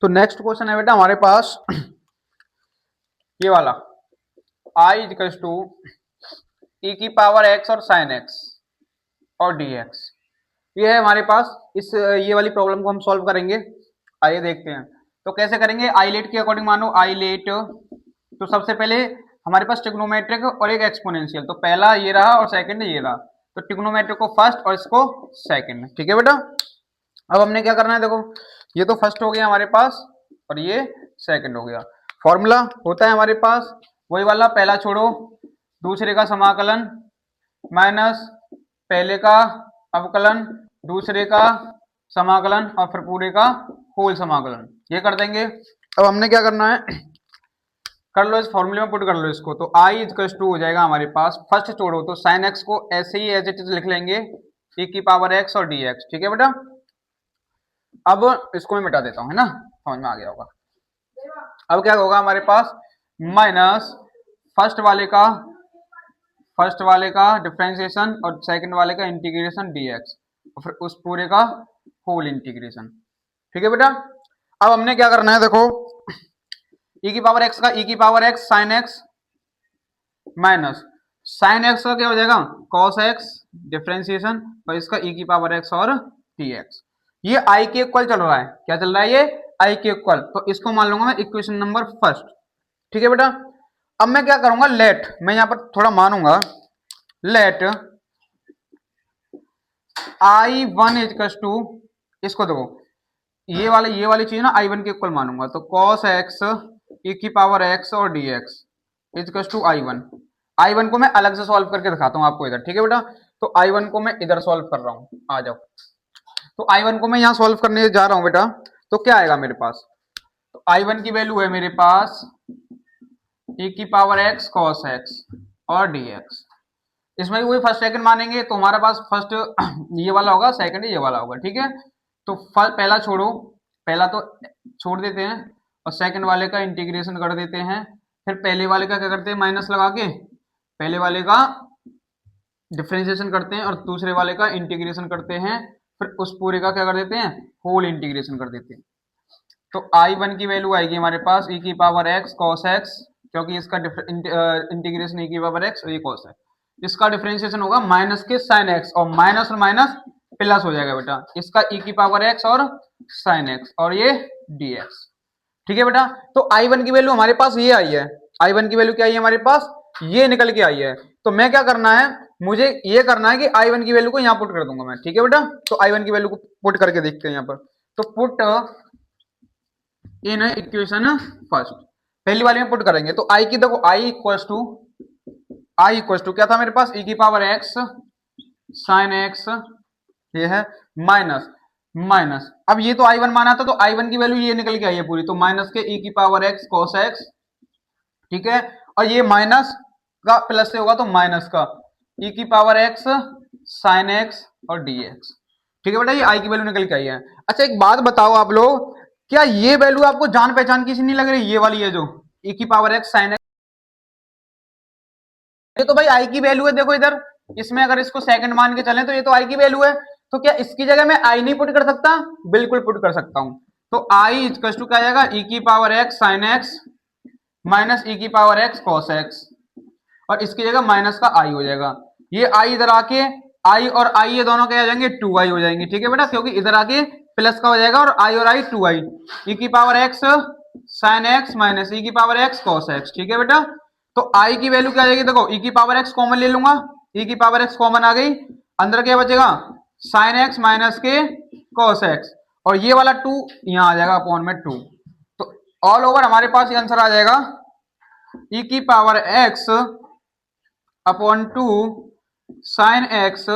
तो next question है बेटा हमारे पास ये वाला, आई इक्वल्स टू ई की पावर एक्स और साइन एक्स और डी एक्स। ये है हमारे पास, इस ये वाली प्रॉब्लम को हम सॉल्व करेंगे। आइए देखते हैं। तो कैसे करेंगे, आईलेट के अकॉर्डिंग मानो आईलेट। तो सबसे पहले हमारे पास ट्रिग्नोमेट्रिक और एक एक्सपोनेंशियल, तो पहला ये रहा और सेकंड ये रहा। तो ट्रिग्नोमेट्रिक को फर्स्ट और इसको सेकंड, ठीक है बेटा। अब हमने क्या करना है, देखो ये तो फर्स्ट हो गया हमारे पास और ये सेकंड हो गया। फॉर्मूला होता है हमारे पास वही वाला, पहला छोड़ो दूसरे का समाकलन माइनस पहले का अवकलन दूसरे का समाकलन और फिर पूरे का होल समाकलन, ये कर देंगे। अब हमने क्या करना है, कर लो इस फॉर्मूले में पुट कर लो इसको। तो आई इक्वल्स टू हो जाएगा हमारे पास, फर्स्ट छोड़ो तो साइन एक्स को ऐसे ही एज इट इज लिख लेंगे, e की पावर एक्स और डी एक्स, ठीक है बेटा। अब इसको मैं मिटा देता हूं, है ना, समझ में आ गया होगा। अब क्या होगा हमारे पास, माइनस फर्स्ट वाले का डिफरेंशिएशन और सेकंड वाले का इंटीग्रेशन dx और फिर उस पूरे का होल इंटीग्रेशन, ठीक है बेटा। अब हमने क्या करना है, देखो e की पावर x का e की power x sine x minus sine x का क्या हो जाएगा cos x डिफरेंशिएशन और इसका e की पावर x और dx। ये i के इक्वल चल रहा है, क्या चल रहा है ये i के इक्वल, तो इसको मान लूंगा मैं इक्वेशन नंबर फर्स्ट, ठीक है बेटा। अब मैं क्या करूंगा, लेट, मैं यहां पर थोड़ा मानूंगा, लेट आई वन इजकस टू, इसको देखो ये वाली चीज ना आई वन के इक्वल मानूंगा, तो cos x e की पावर x और dx इजकस टू आई वन को मैं अलग से सॉल्व करके दिखाता हूं आपको इधर, ठीक है बेटा। तो आई वन को मैं इधर सॉल्व कर रहा हूं, आ जाओ। तो आई वन को मैं यहां सॉल्व करने जा रहा हूं बेटा, तो क्या आएगा मेरे पास, तो आई वन की वैल्यू है मेरे पास e की पावर x cos x और dx। इसमें भी वही फर्स्ट सेकंड मानेंगे, तो हमारे पास फर्स्ट ये वाला होगा, सेकंड ये वाला होगा, ठीक है। तो पहला छोड़ो, पहला तो छोड़ देते हैं और सेकंड वाले का इंटीग्रेशन कर देते हैं, फिर पहले वाले का क्या करते हैं, माइनस लगा के पहले वाले का डिफरेंशिएशन करते हैं और दूसरे वाले का इंटीग्रेशन करते हैं, फिर उस पूरे का क्या कर देते हैं, होल इंटीग्रेशन कर देते हैं। तो आई वन की वैल्यू आएगी हमारे पास e की पावर x cos x, क्योंकि इसका इंटीग्रेशन e की पावर x और ये cos है, इसका डिफरेंशिएशन होगा माइनस के sin x और माइनस प्लस हो जाएगा बेटा, इसका e की पावर x और sin x और ये dx, ठीक है बेटा। तो आई वन की वैल्यू हमारे पास ये आई है, आई वन की वैल्यू क्या आई है हमारे पास, ये निकल के आई है। तो मैं क्या करना है, मुझे ये करना है कि आई वन की वैल्यू को यहाँ पुट कर दूंगा मैं, ठीक है बेटा। तो आई वन की वैल्यू को पुट करके देखते हैं यहाँ पर, तो पुट इन इक्वेशन फर्स्ट, पहली वाली में पुट करेंगे। तो आई की देखो आई इक्वल्स टू क्या था मेरे पास, e की पावर x साइन x, ये है माइनस अब ये तो आई वन माना था, तो आई वन की वैल्यू ये निकल के आई है पूरी, तो माइनस के e की पावर x cos x, ठीक है। और ये माइनस का प्लस से होगा तो माइनस का e की पावर x साइन x और dx, ठीक है बेटा, ये आई की वैल्यू निकल के आई है। अच्छा एक बात बताओ आप लोग, क्या ये वैल्यू आपको जान पहचान की सी नहीं लग रही, ये वाली है जो e की पावर x साइन x, ये तो भाई आई की वैल्यू है, देखो इधर इसमें अगर इसको सेकंड मान के चलें तो ये तो आई की वैल्यू है, तो क्या इसकी जगह मैं आई नहीं पुट कर सकता, बिल्कुल पुट कर सकता हूं। तो आई इक्वल टू क्या आएगा, e की power x sine x minus e की पावर x cos x, और इसकी जगह माइनस का आई हो जाएगा, ये आई इधर आके आई और आई ये दोनों क्या आ जाएंगे, टू आई हो जाएंगे, ठीक है बेटा, क्योंकि इधर आके प्लस का हो जाएगा और आई टू आई, e की power x sine x minus e की पावर x cos x, ठीक है बेटा। तो i की वैल्यू क्या आ जाएगी, देखो e की पावर x कॉमन ले लूंगा, e की पावर x कॉमन आ गई, अंदर क्या बचेगा साइन x माइनस के cos x, और ये वाला टू यहां आ जाएगा अपॉन में टू, तो ऑल ओवर हमारे पास ये आंसर आ जाएगा e की power x upon two sine x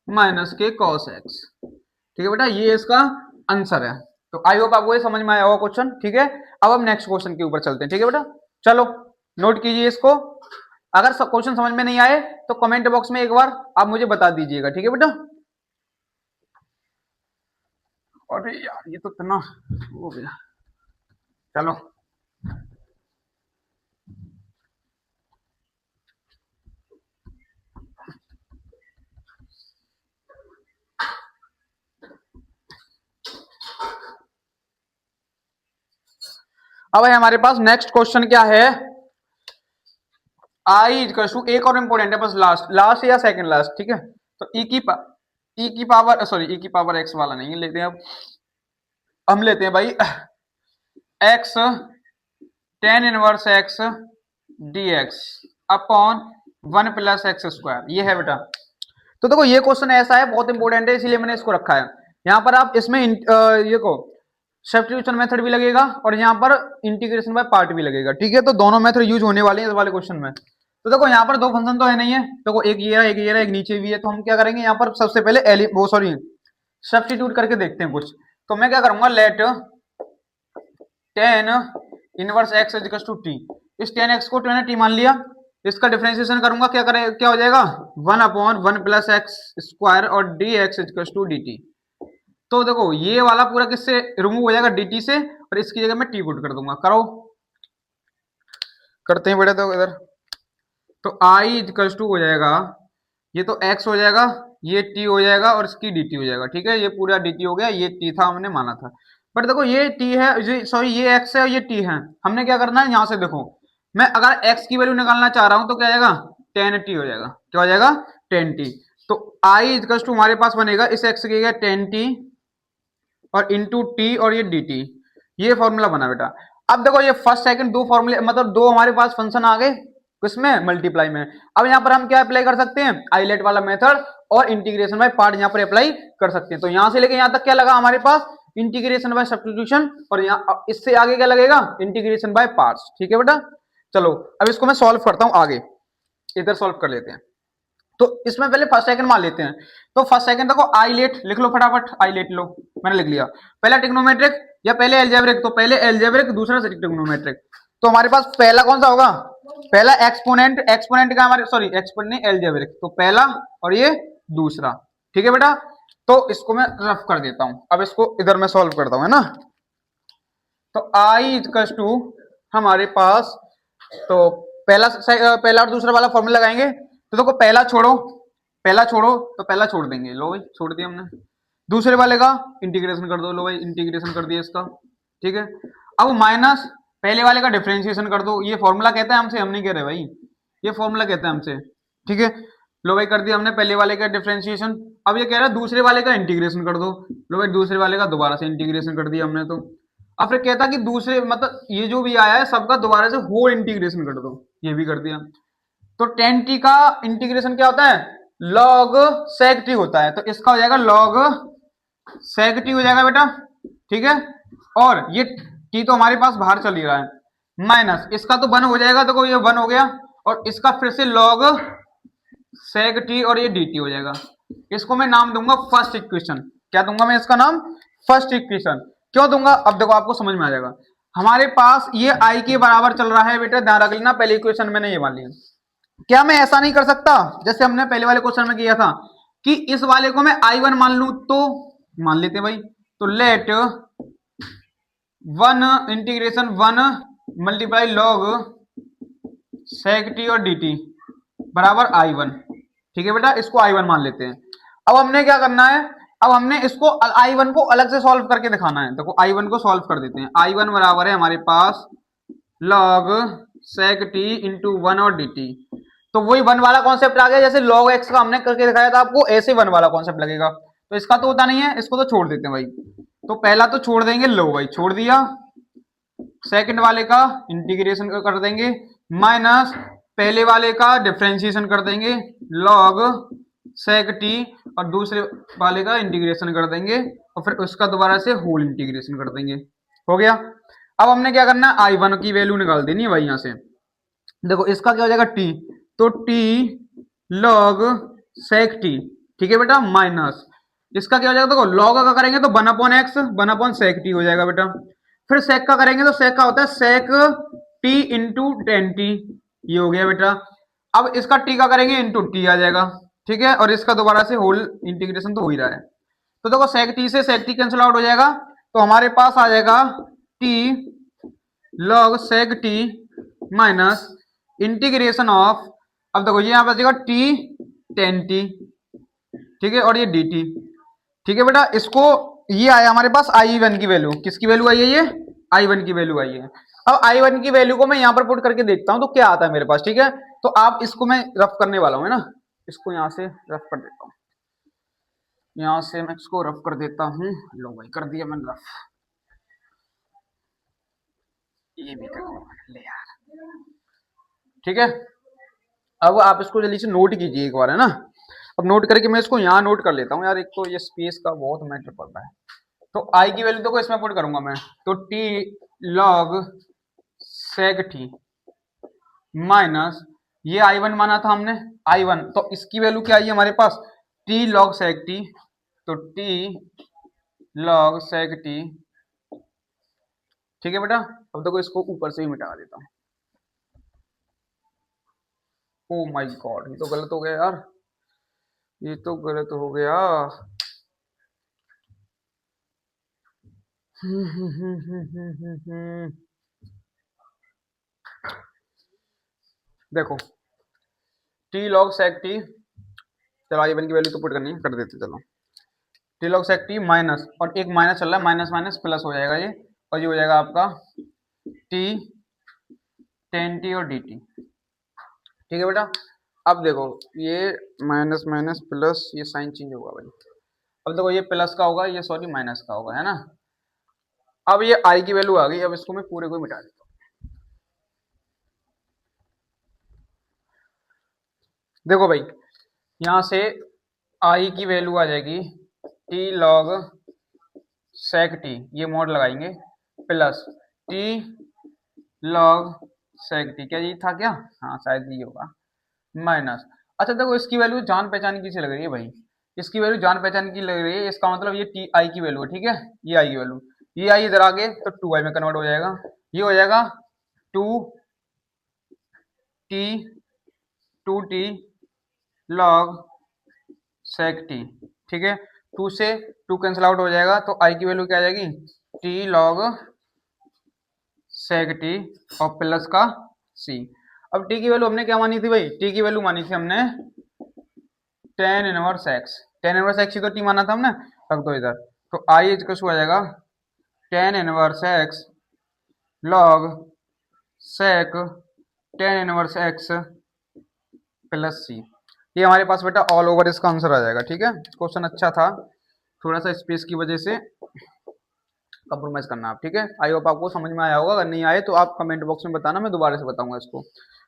minus के cos x, ठीक है बेटा, ये इसका आंसर है। तो आई होप आपको ये समझ में आया होगा क्वेश्चन, ठीक है। अब हम नेक्स्ट क्वेश्चन के ऊपर चलते हैं, ठीक है बेटा, चलो नोट कीजिए इसको। अगर क्वेश्चन समझ में नहीं आए तो कमेंट बॉक्स में एक बार आप मुझे बता दीजिएगा, ठीक है बेटा। अरे यार ये तो इतना हो गया, चलो अब है हमारे पास नेक्स्ट क्वेश्चन क्या है, आई इक्वल टू, एक और इंपॉर्टेंट है बस, लास्ट लास्ट या सेकंड लास्ट, ठीक है। तो ई की पावर सॉरी ई की पावर एक्स वाला नहीं लेते हैं, अब हम लेते हैं भाई x tan inverse x D x upon one plus x square, ये है बेटा। तो देखो ये क्वेश्चन ऐसा है, बहुत इंपॉर्टेंट है, इसीलिए मैंने इसको रखा है। यहाँ पर आप इसमें ये को सब्स्टिट्यूशन मेथड भी लगेगा और यहाँ पर इंटीग्रेशन बाय पार्ट भी लगेगा, ठीक है। तो दोनों मेथड यूज होने वाले हैं इस वाले क्वेश्चन में। तो देखो यहाँ पर दो फंक्शन तो है नहीं है, देखो एक ये रहा, एक ये रहा, एक नीचे भी है। तो हम क्या करेंगे यहाँ पर सबसे पहले वो सॉरी सब्स्टिट्यूट करके देखते हैं कुछ। तो मैं क्या करूंगा, let tan inverse x is equal to t, इस टेन एक्स को टेन टी मान लिया, इसका डिफरेंशिएशन करूंगा, क्या हो जाएगा, one upon one plus x square और d x is equal to d t. तो देखो ये वाला पूरा किससे रिमूव हो जाएगा, डी टी से, और इसकी जगह मैं टी पुट कर दूंगा। करो, करते हैं बेटा। तो इधर तो आई इक्वल टू हो जाएगा, ये तो x हो जाएगा, ये t हो जाएगा और इसकी dt हो जाएगा, ठीक है। ये पूरा dt हो गया, ये t था, हमने माना था। बट देखो ये t है, सॉरी ये x है और ये t है। हमने क्या करना है, यहाँ से देखो, मैं अगर x की वैल्यू निकालना चाह रहा हूं तो क्या आएगा, 10t हो जाएगा। क्या हो जाएगा, 10t। तो i इक्वल टू हमारे पास बनेगा इस x की जगह 10t और इंटू t और ये dt, ये फॉर्मूला बना बेटा। अब देखो ये फर्स्ट सेकंड दो फॉर्मूले, मतलब दो हमारे पास फंक्शन आ गए किसमें, मल्टीप्लाई में। अब यहाँ पर हम क्या अप्लाई कर सकते हैं, आइलेट वाला मेथड और इंटीग्रेशन बाय पार्ट यहाँ पर अप्लाई कर सकते हैं। तो यहाँ से लेके यहाँ तक क्या लगा हमारे पास, इंटीग्रेशन बाय सब्स्टिट्यूशन, और यहाँ इससे आगे क्या लगेगा, इंटीग्रेशन बाय पार्ट्स, ठीक है बेटा। चलो अब इसको मैं सॉल्व करता हूँ आगे, इधर सॉल्व कर लेते हैं। तो इसमें पहले फर्स्ट सेकंड मान लेते हैं। तो फर्स्ट सेकंड देखो, आइलेट लिख लो फटाफट, आइलेट लो, मैंने लिख लिया। पहला ट्रिग्नोमेट्रिक या पहले एल्जेब्रिक, तो पहले एल्जेब्रिक दूसरा ट्रिग्नोमेट्रिक। तो हमारे पास पहला कौन सा होगा, पहला एक्सपोनेंट, एक्सपोनेंट का हमारे सॉरी एक्सपोनेंट नहीं एल्जेब्रिक, तो पहला और ये दूसरा, ठीक है बेटा। तो इसको मैं रफ कर देता हूं, अब इसको इधर मैं सॉल्व करता हूं, है ना। तो आई इक्वल टू हमारे पास, तो पहला और दूसरा वाला फॉर्मूला लगाएंगे। तो देखो पहला छोड़ो, तो पहला छोड़ देंगे, लो भाई छोड़ दिया हमने। दूसरे वाले का इंटीग्रेशन कर दो, लो भाई इंटीग्रेशन कर दिया इसका, ठीक है। अब माइनस पहले वाले का डिफरेंशिएशन कर दो, ये फॉर्मूला कहता है हमसे, हम नहीं कह रहे भाई, ये फॉर्मूला कहता है हमसे, ठीक है। लो भाई कर दिया हमने पहले वाले का डिफरेंशिएशन। अब ये कह रहा है दूसरे वाले का इंटीग्रेशन कर दो, लो भाई दूसरे वाले का दोबारा से इंटीग्रेशन कर दिया हमने। तो अब फिर कहता कि दूसरे मतलब ये जो भी आया है सबका दोबारा से होल इंटीग्रेशन कर दो, ये भी कर दिया। तो 10t का इंटीग्रेशन क्या होता है, log sec t होता है। तो इसका हो जाएगा log sec t हो जाएगा बेटा, ठीक है। और ये t तो हमारे पास बाहर चल ही रहा है, माइनस इसका तो 1 हो जाएगा, देखो ये 1 हो गया, और इसका फिर से log sec t और ये dt हो जाएगा। इसको मैं नाम दूंगा फर्स्ट इक्वेशन। क्या दूंगा मैं इसका नाम, फर्स्ट इक्वेशन। क्यों दूंगा, अब देखो आपको समझ में आ जाएगा। हमारे पास ये i के बराबर चल रहा है बेटा, ध्यान रख लेना, पहले इक्वेशन मैंने ये मान लिया। क्या मैं ऐसा नहीं कर सकता जैसे हमने पहले वाले क्वेश्चन में किया था कि इस वाले को मैं i1 मान लूं, तो मान लेते हैं भाई। तो let 1 integration 1 multiply log sec t और dt बराबर i1, ठीक है बेटा, इसको i1 मान लेते हैं। अब हमने क्या करना है, अब हमने इसको i1 को अलग से सॉल्व करके दिखाना है। देखो i1 को सॉल्व कर देते हैं। i1 बराबर है हमारे पास log sec t इंटू 1 और dt। तो वही 1 वाला कॉन्सेप्ट आ गया, जैसे log x का हमने करके दिखाया था आपको, ऐसे 1 वाला कॉन्सेप्ट लगेगा। तो इसका तो होता नहीं है, इसको तो छोड़ देते हैं भाई। तो पहला तो छोड़ देंगे, लो भाई छोड़ दिया। सेकंड वाले का इंटीग्रेशन कर देंगे, माइनस पहले वाले का डिफरेंशिएशन कर देंगे log sec t, और दूसरे वाले का इंटीग्रेशन कर देंगे, और फिर उसका दोबारा से होल इंटीग्रेशन कर देंगे। हो गया। अब हमने क्या करना है, i1 की वैल्यू निकाल देनी है भाई यहाँ से। देखो इसका क्या हो जाएगा t, तो t log sec t, ठीक है बेटा, माइनस इसका क्या हो जाएगा, देखो log का करेंगे तो 1 upon x 1 upon sec t हो जाएगा बेटा। फिर sec का करेंगे तो sec का होता है sec t इंटू 10t, ये हो गया बेटा। अब इसका t का करेंगे इंटू t आ जाएगा, ठीक है, और इसका दोबारा से होल इंटीग्रेशन तो हो ही रहा है। तो देखो sec t से sec t कैंसिल आउट हो जाएगा, तो हमारे पास आ जाएगा t log sec t minus integration of, अब देखो ये यहाँ पर जाएगा t 10t, ठीक है, और ये dt, ठीक है बेटा। इसको ये आया हमारे पास i1 की वैल्यू, किसकी वैल्यू आई है, ये i1 की वैल्यू आई है। अब I1 की वैल्यू को मैं यहाँ पर पुट करके देखता हूँ तो क्या आता है मेरे पास, ठीक है। तो आप इसको मैं रफ करने वाला हूँ, है ना, इसको यहाँ से रफ कर देता हूँ, यहाँ से मैं इसको रफ कर देता हूँ। लो भाई कर दिया मैंने रफ, ये भी कर दिया, ले यार, ठीक है। अब आप इसको जल्दी से नोट कीजिए एक बार, है ना। अब नोट करके मैं इसको यहाँ नोट कर लेता हूँ यार, एक तो ये स्पेस का बहुत मैटर पड़ रहा है। तो आई की वैल्यू तो इसमें पुट करूंगा मैं, तो T log sec T minus, ये आई वन माना था हमने, आई वन, तो इसकी वैल्यू क्या आई है हमारे पास, टी लॉग सेक टी, तो टी लॉग सेक टी, ठीक है बेटा। अब देखो इसको ऊपर से ही मिटा देता हूँ। ओ माय गॉड, ये तो गलत हो गया यार, ये तो गलत हो गया। देखो टी लॉग सेक टी, चलो आई वन की वैल्यू तो पुट करनी है, कर देते चलो। T log sec T minus, और एक माइनस चल रहा है, माइनस माइनस प्लस हो जाएगा ये, और ये हो जाएगा आपका टी टेन टी और डी टी, ठीक है बेटा। अब देखो ये माइनस माइनस प्लस, ये साइन चेंज होगा भाई। अब देखो ये प्लस का होगा, ये सॉरी माइनस का होगा, है ना। अब ये आई की वैल्यू आ गई, अब इसको मैं पूरे को मिटा देता हूँ। देखो भाई यहाँ से आई की वैल्यू आ जाएगी टी लॉग सेक टी, ये मोड लगाएंगे, plus T log sec T, क्या ये था क्या, हाँ शायद ये होगा, माइनस। अच्छा देखो इसकी वैल्यू जान पहचान की से लग रही है भाई, इसकी वैल्यू जान पहचान की लग रही है, इसका मतलब ये टी आई की वैल्यू है, ठीक है। ये आई की वैल्यू, ये आई इधर आगे तो टू आई में कन्वर्ट हो जाएगा, ये हो जाएगा two T, two T log sec T, ठीक है। टू से टू कैंसिल आउट हो जाएगा, तो आई की वैल्यू क्या आ जाएगी, टी लॉग सेक टी और प्लस का सी। अब टी की वैल्यू हमने क्या मानी थी भाई, टी की वैल्यू मानी थी हमने tan inverse x, tan inverse x ही तो टी माना था हमने, रख दो इधर। तो आई इक्वल आ जाएगा tan inverse x log sec tan inverse x plus c. ये हमारे पास बेटा ऑल ओवर इसका आंसर आ जाएगा, ठीक है। क्वेश्चन अच्छा था, थोड़ा सा स्पेस की वजह से कंप्रोमाइज करना आप, ठीक है। आई होप आपको समझ में आया होगा, अगर नहीं आए तो आप कमेंट बॉक्स में बताना, मैं दोबारा से बताऊंगा इसको,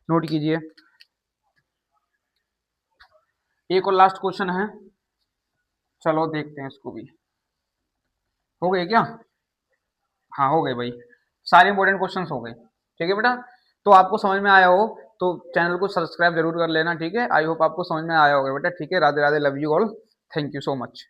नोट कीजिए। एक और लास्ट क्वेश्चन है, चलो देखते हैं इसको भी, हो गए क्या, हाँ हो गए भाई, सारे इंपॉर्टेंट क्वेश्चंस हो गए, ठीक है बेटा। तो आपको समझ में आया हो तो चैनल को सब्सक्राइब जरूर कर लेना, ठीक है। आई होप आपको समझ में आया होगा बेटा, ठीक है। Radhe Radhe, love you all, thank you so much.